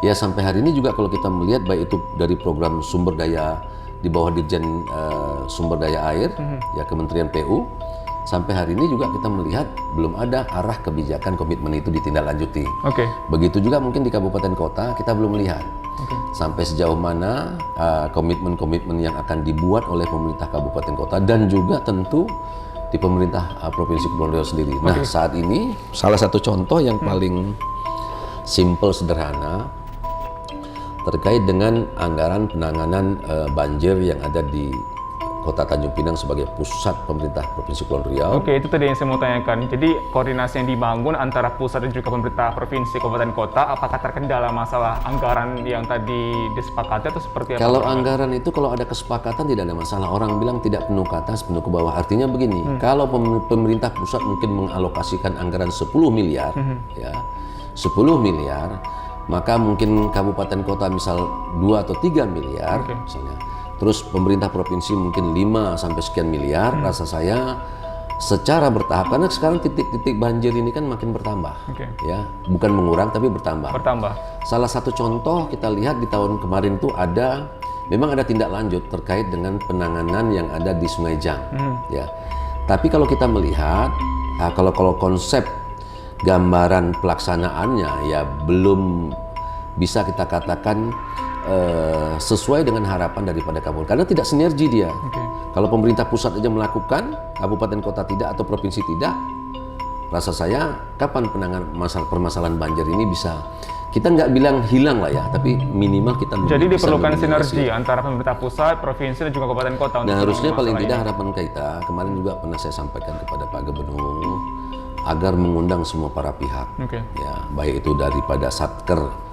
ya sampai hari ini juga kalau kita melihat baik itu dari program sumber daya di bawah Dirjen Sumber Daya Air ya Kementerian PU, sampai hari ini juga kita melihat belum ada arah kebijakan komitmen itu ditindaklanjuti. Begitu juga mungkin di kabupaten kota kita belum melihat sampai sejauh mana komitmen-komitmen yang akan dibuat oleh pemerintah kabupaten kota dan juga tentu di pemerintah Provinsi Kepulauan Riau sendiri. Nah, saat ini salah satu contoh yang paling simple sederhana terkait dengan anggaran penanganan banjir yang ada di Kota Tanjung Pinang sebagai pusat pemerintah Provinsi Kepulauan Riau. Itu tadi yang saya mau tanyakan. Jadi koordinasi yang dibangun antara pusat dan juga pemerintah provinsi, kabupaten, kota, apakah terkendala masalah anggaran yang tadi disepakati atau seperti apa? Kalau anggaran itu kalau ada kesepakatan tidak ada masalah. Orang bilang tidak penuh ke atas, penuh ke bawah. Artinya begini, kalau pemerintah pusat mungkin mengalokasikan anggaran 10 miliar, ya 10 miliar, maka mungkin kabupaten kota misal 2 atau 3 miliar, misalnya. Terus pemerintah provinsi mungkin 5 sampai sekian miliar, rasa saya secara bertahap, karena sekarang titik-titik banjir ini kan makin bertambah, ya bukan mengurang tapi bertambah. Salah satu contoh kita lihat di tahun kemarin itu memang ada tindak lanjut terkait dengan penanganan yang ada di Sungai Jang, ya. Tapi kalau kita melihat, kalau konsep gambaran pelaksanaannya ya belum bisa kita katakan sesuai dengan harapan daripada kabupaten, karena tidak sinergi dia. Kalau pemerintah pusat aja melakukan, kabupaten kota tidak atau provinsi tidak, rasa saya kapan penanganan permasalahan banjir ini bisa, kita nggak bilang hilang lah ya, tapi minimal kita jadi diperlukan sinergi antara pemerintah pusat, provinsi dan juga kabupaten kota. Nah, harusnya paling tidak harapan kita kemarin juga pernah saya sampaikan kepada Pak Gubernur agar mengundang semua para pihak, ya baik itu daripada Satker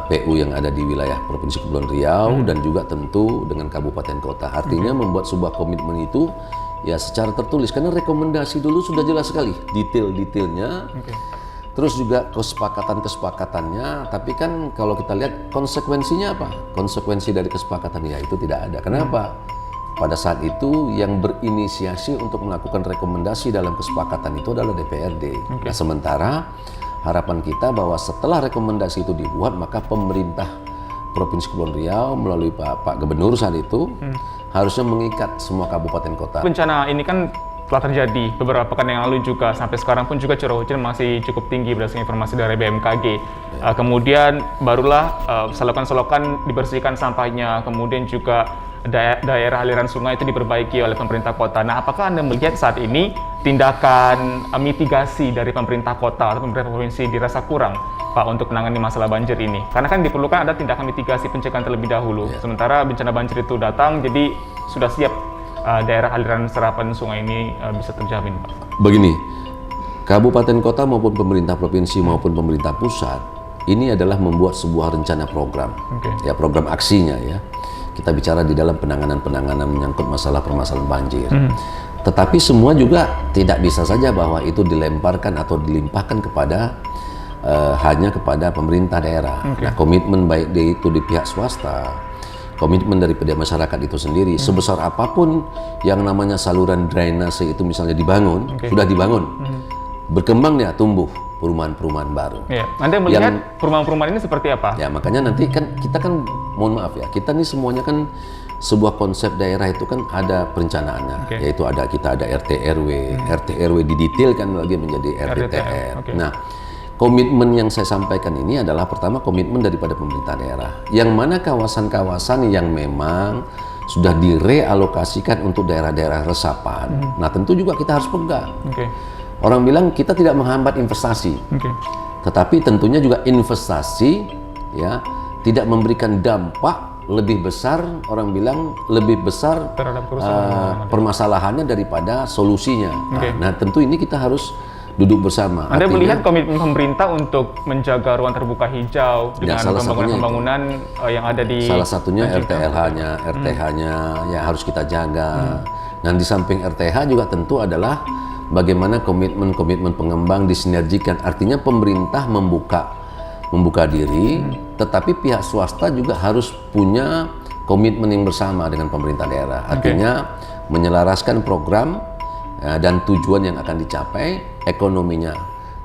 PU yang ada di wilayah Provinsi Kepulauan Riau dan juga tentu dengan kabupaten kota. Artinya membuat sebuah komitmen itu ya secara tertulis, karena rekomendasi dulu sudah jelas sekali detail-detailnya. Terus juga kesepakatannya, tapi kan kalau kita lihat konsekuensinya apa? Konsekuensi dari kesepakatan ya itu tidak ada. Kenapa? Pada saat itu yang berinisiasi untuk melakukan rekomendasi dalam kesepakatan itu adalah DPRD. Nah, sementara harapan kita bahwa setelah rekomendasi itu dibuat, maka pemerintah Provinsi Kepulauan Riau melalui Pak Gubernur saat itu harusnya mengikat semua kabupaten kota. Bencana ini kan telah terjadi beberapa pekan yang lalu juga, sampai sekarang pun juga curah hujan masih cukup tinggi berdasarkan informasi dari BMKG. Kemudian barulah selokan-selokan dibersihkan sampahnya, kemudian juga daerah aliran sungai itu diperbaiki oleh pemerintah kota. Nah, apakah Anda melihat saat ini tindakan mitigasi dari pemerintah kota atau pemerintah provinsi dirasa kurang, Pak, untuk menangani masalah banjir ini? Karena kan diperlukan ada tindakan mitigasi pencegahan terlebih dahulu. Sementara bencana banjir itu datang, jadi sudah siap daerah aliran serapan sungai ini bisa terjamin, Pak. Begini, kabupaten kota maupun pemerintah provinsi maupun pemerintah pusat ini adalah membuat sebuah rencana program, ya program aksinya ya. Kita bicara di dalam penanganan menyangkut masalah permasalahan banjir. Tetapi semua juga tidak bisa saja bahwa itu dilemparkan atau dilimpahkan kepada hanya kepada pemerintah daerah. Nah, komitmen baik itu di pihak swasta, komitmen daripada masyarakat itu sendiri, sebesar apapun yang namanya saluran drainase itu misalnya dibangun, sudah dibangun. berkembangnya tumbuh perumahan-perumahan baru. Iya. Anda melihat perumahan-perumahan ini seperti apa? Ya, makanya nanti kan kita kan, mohon maaf ya, kita nih semuanya kan sebuah konsep daerah itu kan ada perencanaannya, yaitu kita ada RT RW, RT RW didetailkan lagi menjadi RDTR. Nah, komitmen yang saya sampaikan ini adalah pertama komitmen daripada pemerintah daerah, yang mana kawasan-kawasan yang memang sudah direalokasikan untuk daerah-daerah resapan. Nah, tentu juga kita harus pegang. Orang bilang kita tidak menghambat investasi, tetapi tentunya juga investasi ya tidak memberikan dampak lebih besar, orang bilang lebih besar terhadap permasalahannya daripada solusinya. Nah, tentu ini kita harus duduk bersama. Anda melihat komitmen pemerintah untuk menjaga ruang terbuka hijau dengan pembangunan-pembangunan yang ada di salah satunya RTLH-nya, RTH-nya yang harus kita jaga. Dan di samping RTH juga tentu adalah bagaimana komitmen-komitmen pengembang disinergikan. Artinya pemerintah membuka diri, tetapi pihak swasta juga harus punya komitmen yang bersama dengan pemerintah daerah. Artinya menyelaraskan program dan tujuan yang akan dicapai, ekonominya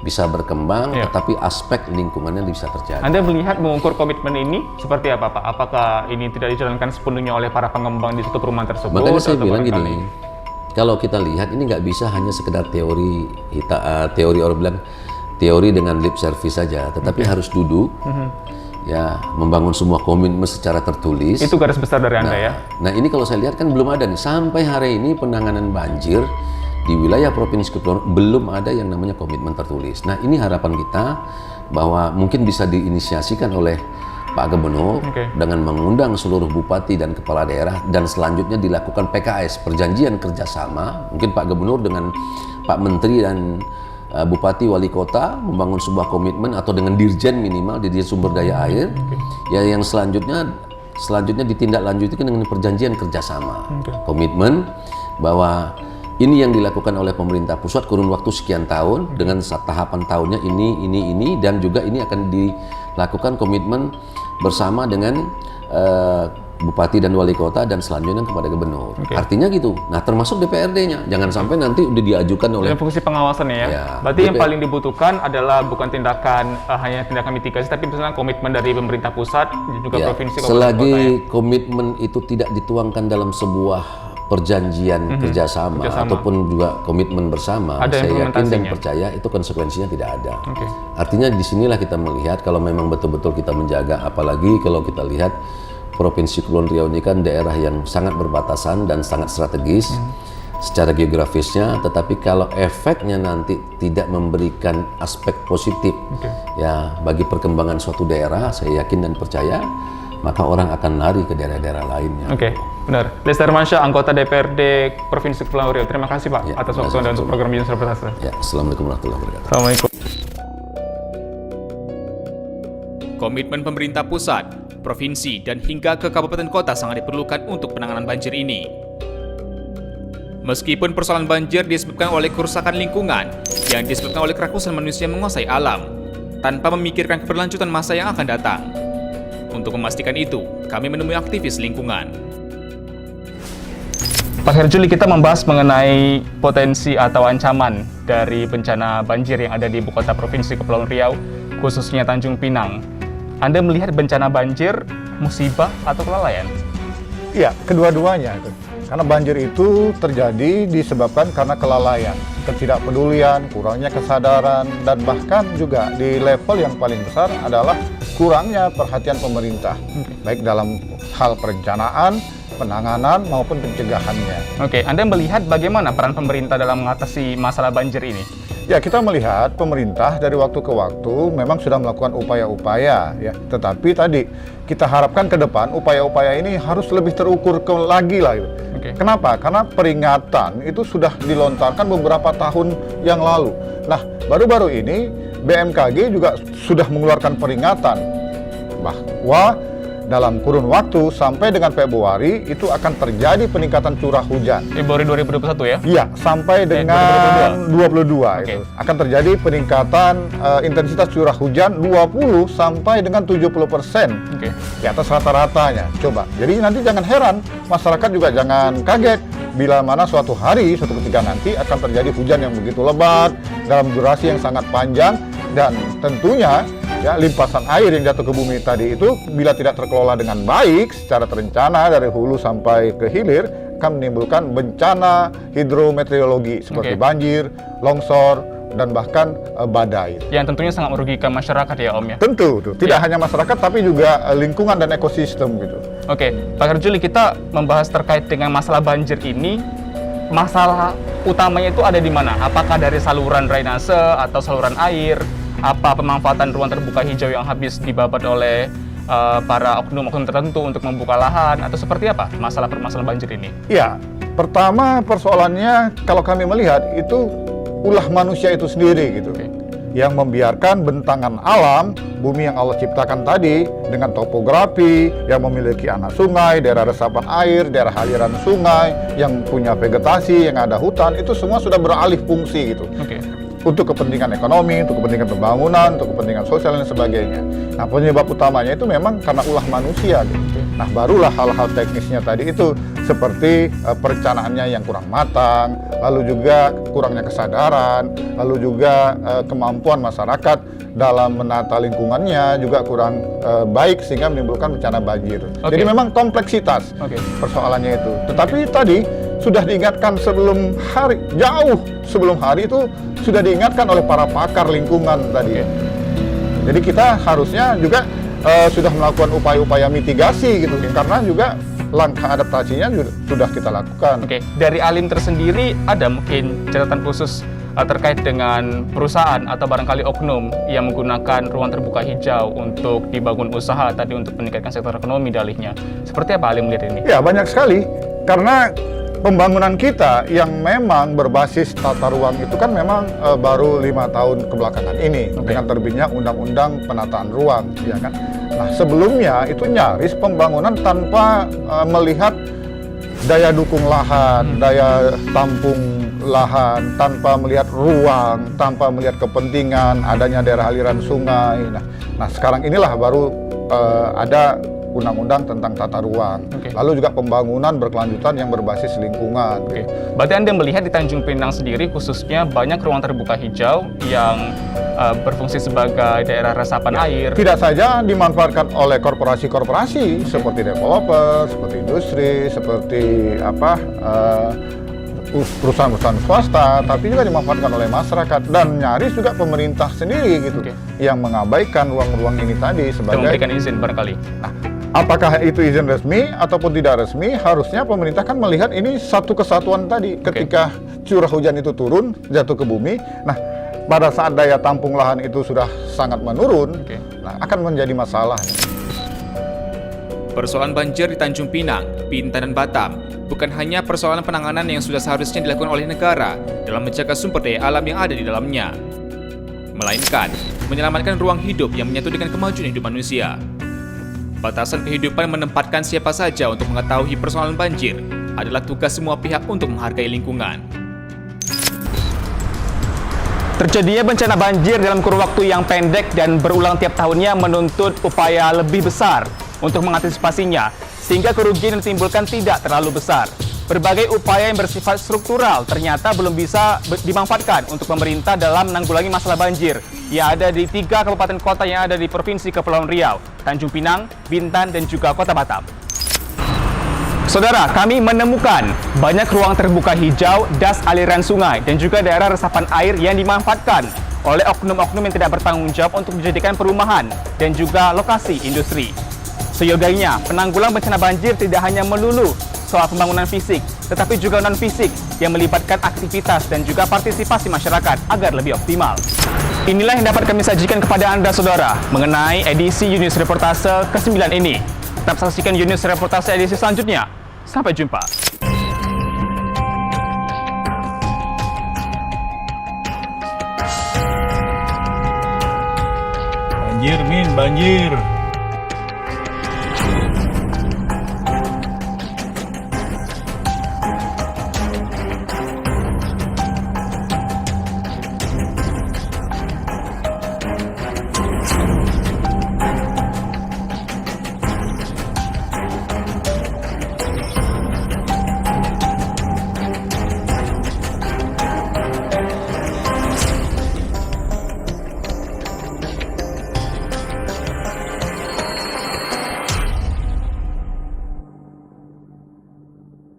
bisa berkembang, tetapi aspek lingkungannya bisa terjaga. Anda melihat mengukur komitmen ini seperti apa, Pak? Apakah ini tidak dijalankan sepenuhnya oleh para pengembang di suatu perumahan tersebut? Makanya saya bilang gini, kalau kita lihat ini nggak bisa hanya sekedar teori, teori orang bilang teori dengan lip service saja, tetapi harus duduk, ya membangun semua komitmen secara tertulis. Itu garis besar dari Anda ya? Nah ini kalau saya lihat kan belum ada nih, sampai hari ini penanganan banjir di wilayah Provinsi Kepulauan belum ada yang namanya komitmen tertulis. Nah ini harapan kita bahwa mungkin bisa diinisiasikan oleh Pak Gubernur dengan mengundang seluruh bupati dan kepala daerah, dan selanjutnya dilakukan PKS, perjanjian kerjasama, mungkin Pak Gubernur dengan Pak Menteri dan Bupati Wali Kota membangun sebuah komitmen, atau dengan Dirjen minimal, Dirjen Sumber Daya Air, ya yang selanjutnya ditindaklanjuti dengan perjanjian kerjasama, komitmen bahwa ini yang dilakukan oleh pemerintah pusat kurun waktu sekian tahun dengan tahapan tahunnya ini, dan juga ini akan dilakukan komitmen bersama dengan Bupati dan Wali Kota, dan selanjutnya kepada Gubernur. Artinya gitu. Nah, termasuk DPRD-nya. Jangan sampai nanti udah diajukan oleh fungsi pengawasan ya. Berarti yang paling dibutuhkan adalah bukan tindakan hanya tindakan mitigasi, tapi misalnya komitmen dari pemerintah pusat dan juga provinsi. Selagi komitmen itu tidak dituangkan dalam sebuah perjanjian kerjasama ataupun juga komitmen bersama, saya yakin dan percaya itu konsekuensinya tidak ada. Artinya disinilah kita melihat kalau memang betul-betul kita menjaga, apalagi kalau kita lihat Provinsi Kepulauan Riau ini kan daerah yang sangat berbatasan dan sangat strategis secara geografisnya, tetapi kalau efeknya nanti tidak memberikan aspek positif ya bagi perkembangan suatu daerah, saya yakin dan percaya maka orang akan lari ke daerah-daerah lainnya. Benar. Lester Mansyah, anggota DPRD Provinsi Kepulauan Riau. Terima kasih Pak atas waktu Anda untuk program Bincang Serba. Ya, Assalamualaikum warahmatullahi wabarakatuh. Assalamualaikum. Komitmen pemerintah pusat, provinsi, dan hingga ke kabupaten kota sangat diperlukan untuk penanganan banjir ini. Meskipun persoalan banjir disebabkan oleh kerusakan lingkungan yang disebabkan oleh kerakusan manusia menguasai alam, tanpa memikirkan keberlanjutan masa yang akan datang. Untuk memastikan itu, kami menemui aktivis lingkungan. Pak Herjuli, kita membahas mengenai potensi atau ancaman dari bencana banjir yang ada di ibu kota Provinsi Kepulauan Riau, khususnya Tanjung Pinang. Anda melihat bencana banjir, musibah, atau kelalaian? Iya, kedua-duanya. Karena banjir itu terjadi disebabkan karena kelalaian, ketidakpedulian, kurangnya kesadaran, dan bahkan juga di level yang paling besar adalah kurangnya perhatian pemerintah, baik dalam hal perencanaan, penanganan, maupun pencegahannya. Anda melihat bagaimana peran pemerintah dalam mengatasi masalah banjir ini? Ya, kita melihat pemerintah dari waktu ke waktu memang sudah melakukan upaya-upaya, ya. Tetapi tadi kita harapkan ke depan upaya-upaya ini harus lebih terukur lagi lah. Kenapa? Karena peringatan itu sudah dilontarkan beberapa tahun yang lalu. Nah, baru-baru ini BMKG juga sudah mengeluarkan peringatan bahwa dalam kurun waktu sampai dengan Februari itu akan terjadi peningkatan curah hujan. Februari 2021 ya? Iya, sampai dengan 2022 itu akan terjadi peningkatan intensitas curah hujan 20 sampai dengan 70% di atas rata-ratanya. Coba. Jadi nanti jangan heran, masyarakat juga jangan kaget bila mana suatu hari, suatu ketika nanti akan terjadi hujan yang begitu lebat, dalam durasi yang sangat panjang, dan tentunya ya limpasan air yang jatuh ke bumi tadi itu bila tidak terkelola dengan baik secara terencana dari hulu sampai ke hilir akan menimbulkan bencana hidrometeorologi seperti banjir, longsor, dan bahkan badai. Yang tentunya sangat merugikan masyarakat ya Om ya? Tentu, tidak hanya masyarakat tapi juga lingkungan dan ekosistem gitu. Oke, Pak Herjuli, kita membahas terkait dengan masalah banjir ini. Masalah utamanya itu ada di mana? Apakah dari saluran drainase atau saluran air? Apa pemanfaatan ruang terbuka hijau yang habis dibabat oleh para oknum-oknum tertentu untuk membuka lahan? Atau seperti apa masalah-permasalahan banjir ini? Ya, pertama persoalannya kalau kami melihat itu ulah manusia itu sendiri gitu, yang membiarkan bentangan alam bumi yang Allah ciptakan tadi dengan topografi yang memiliki anak sungai, daerah resapan air, daerah aliran sungai yang punya vegetasi, yang ada hutan, itu semua sudah beralih fungsi gitu. Untuk kepentingan ekonomi, untuk kepentingan pembangunan, untuk kepentingan sosial dan sebagainya. Nah, penyebab utamanya itu memang karena ulah manusia gitu. Nah, barulah hal-hal teknisnya tadi itu seperti perencanaannya yang kurang matang, lalu juga kurangnya kesadaran, lalu juga kemampuan masyarakat dalam menata lingkungannya juga kurang baik sehingga menimbulkan bencana banjir. Jadi memang kompleksitas persoalannya itu. Tetapi tadi sudah diingatkan jauh sebelum hari itu sudah diingatkan oleh para pakar lingkungan tadi. Jadi kita harusnya juga sudah melakukan upaya-upaya mitigasi gitu, karena juga langkah adaptasinya sudah kita lakukan. Dari Alim tersendiri ada mungkin catatan khusus terkait dengan perusahaan atau barangkali oknum yang menggunakan ruang terbuka hijau untuk dibangun usaha tadi untuk meningkatkan sektor ekonomi dalihnya. Seperti apa Alim melihat ini? Ya, banyak sekali. Karena pembangunan kita yang memang berbasis tata ruang itu kan memang baru 5 tahun kebelakangan ini dengan terbitnya Undang-Undang Penataan Ruang, ya kan. Nah, sebelumnya itu nyaris pembangunan tanpa melihat daya dukung lahan, daya tampung lahan, tanpa melihat ruang, tanpa melihat kepentingan adanya daerah aliran sungai. Nah sekarang inilah baru ada undang-undang tentang tata ruang. Lalu juga pembangunan berkelanjutan yang berbasis lingkungan. Berarti Anda melihat di Tanjung Pinang sendiri khususnya banyak ruang terbuka hijau yang berfungsi sebagai daerah resapan air. Tidak saja dimanfaatkan oleh korporasi-korporasi seperti developer, seperti industri, seperti perusahaan-perusahaan swasta, tapi juga dimanfaatkan oleh masyarakat dan nyaris juga pemerintah sendiri gitu, yang mengabaikan ruang-ruang ini tadi sebagai memberikan izin barangkali. Nah, apakah itu izin resmi ataupun tidak resmi, harusnya pemerintah kan melihat ini satu kesatuan tadi. Ketika curah hujan itu turun, jatuh ke bumi, nah pada saat daya tampung lahan itu sudah sangat menurun, nah akan menjadi masalah. Persoalan banjir di Tanjung Pinang, Bintan, dan Batam bukan hanya persoalan penanganan yang sudah seharusnya dilakukan oleh negara dalam menjaga sumber daya alam yang ada di dalamnya, melainkan menyelamatkan ruang hidup yang menyatu dengan kemajuan hidup manusia. Batasan kehidupan menempatkan siapa saja untuk mengetahui persoalan banjir adalah tugas semua pihak untuk menghargai lingkungan. Terjadinya bencana banjir dalam kurun waktu yang pendek dan berulang tiap tahunnya menuntut upaya lebih besar untuk mengantisipasinya, sehingga kerugian yang ditimbulkan tidak terlalu besar. Berbagai upaya yang bersifat struktural ternyata belum bisa dimanfaatkan untuk pemerintah dalam menanggulangi masalah banjir yang ada di 3 kabupaten kota yang ada di Provinsi Kepulauan Riau, Tanjung Pinang, Bintan, dan juga Kota Batam. Saudara, kami menemukan banyak ruang terbuka hijau, das aliran sungai, dan juga daerah resapan air yang dimanfaatkan oleh oknum-oknum yang tidak bertanggung jawab untuk dijadikan perumahan dan juga lokasi industri. Seyogianya, penanggulangan bencana banjir tidak hanya melulu soal pembangunan fisik, tetapi juga non-fisik yang melibatkan aktivitas dan juga partisipasi masyarakat agar lebih optimal. Inilah yang dapat kami sajikan kepada Anda, saudara, mengenai edisi Yunus Reportase ke-9 ini. Tetap saksikan Yunus Reportase edisi selanjutnya. Sampai jumpa. Banjir, Min, banjir.